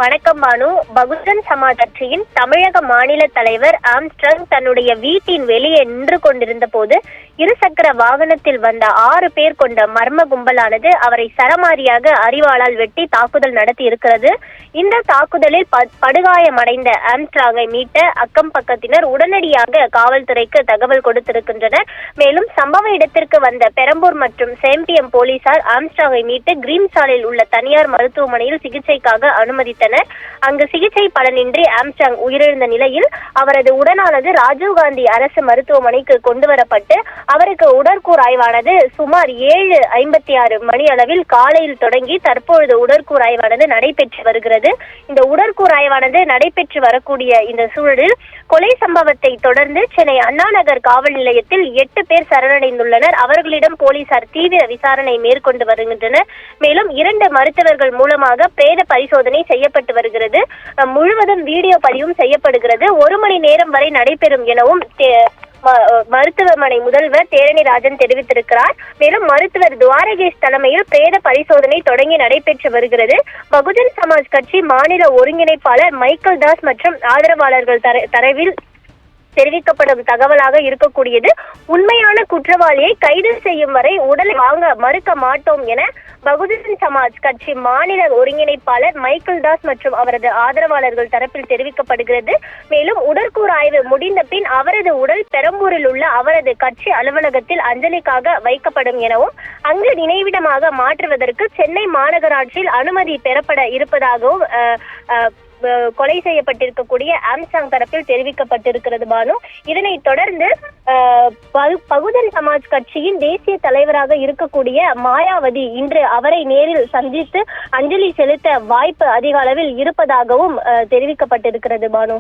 வணக்கம் பானு. பகுஜன் சமாஜ் கட்சியின் தமிழக மாநில தலைவர் ஆம்ஸ்ட்ராங் தன்னுடைய வீட்டின் வெளியே நின்று கொண்டிருந்த போது இருசக்கர வாகனத்தில் வந்த 6 பேர் கொண்ட மர்ம கும்பலானது அவரை சரமாரியாக அரிவாளால் வெட்டி தாக்குதல் நடத்தி இருக்கிறது. இந்த தாக்குதலில் படுகாயமடைந்த ஆம்ஸ்ட்ராங்கை மீட்ட அக்கம் பக்கத்தினர் உடனடியாக காவல்துறைக்கு தகவல் கொடுத்திருக்கின்றனர். மேலும் சம்பவ இடத்திற்கு வந்த பெரம்பூர் மற்றும் சேம்பியம் போலீசார் ஆம்ஸ்ட்ராங்கை மீட்டு கிரீன் சாலையில் உள்ள தனியார் மருத்துவமனையில் சிகிச்சைக்காக அனுமதித்தனர். அங்கு சிகிச்சை பலனின்றி ஆம்ஸ்ட்ராங் உயிரிழந்த நிலையில் அவரது உடலானது ராஜீவ்காந்தி அரசு மருத்துவமனைக்கு கொண்டு வரப்பட்டு அவருக்கு உடற்கூறாய்வானது சுமார் 7:56 மணி அளவில் காலையில் தொடங்கி தற்பொழுது உடற்கூறாய்வானது நடைபெற்று வருகிறது. இந்த உடற்கூறாய்வானது நடைபெற்று வரக்கூடிய இந்த சூழலில் கொலை சம்பவத்தை தொடர்ந்து சென்னை அண்ணா நகர் காவல் நிலையத்தில் 8 பேர் சரணடைந்துள்ளனர். அவர்களிடம் போலீசார் தீவிர விசாரணை மேற்கொண்டு வருகின்றனர். மேலும் 2 மருத்துவர்கள் மூலமாக பிரேத பரிசோதனை செய்யப்பட்டு வருகிறது. முழுவதும் வீடியோ பதிவும் செய்யப்படுகிறது. 1 மணி நேரம் வரை நடைபெறும் எனவும் மருத்துவமனை முதல்வர் தேரணிராஜன் தெரிவித்திருக்கிறார். மேலும் மருத்துவர் துவாரகேஷ் தலைமையில் பிரேத பரிசோதனை தொடங்கி நடைபெற்று வருகிறது. பகுஜன் சமாஜ் கட்சி மாநில ஒருங்கிணைப்பாளர் மைக்கேல் தாஸ் மற்றும் ஆதரவாளர்கள் தரவில் தெரிவிக்கப்படும் தகவலாக இருக்கக்கூடியது, உண்மையான குற்றவாளியை கைது செய்யும் வரை உடலை வாங்க மறுக்க மாட்டோம் என பகுஜன் சமாஜ் கட்சி மாநில ஒருங்கிணைப்பாளர் மைக்கேல் தாஸ் மற்றும் அவரது ஆதரவாளர்கள் தரப்பில் தெரிவிக்கப்படுகிறது. மேலும் உடற்கூறாய்வு முடிந்த பின் அவரது உடல் பெரம்பூரில் உள்ள அவரது கட்சி அலுவலகத்தில் அஞ்சலிக்காக வைக்கப்படும் எனவும் அங்கு நினைவிடமாக மாற்றுவதற்கு சென்னை மாநகராட்சியில் அனுமதி பெறப்பட இருப்பதாகவும் கொலை செய்யப்பட்டிருக்கக்கூடிய ஆம்ஸ்ட்ராங் தரப்பில் தெரிவிக்கப்பட்டிருக்கிறது பானு. இதனைத் தொடர்ந்து பகுஜன் சமாஜ் கட்சியின் தேசிய தலைவராக இருக்கக்கூடிய மாயாவதி இன்று அவரை நேரில் சந்தித்து அஞ்சலி செலுத்த வாய்ப்பு அதிக அளவில் இருப்பதாகவும் தெரிவிக்கப்பட்டிருக்கிறது பானு.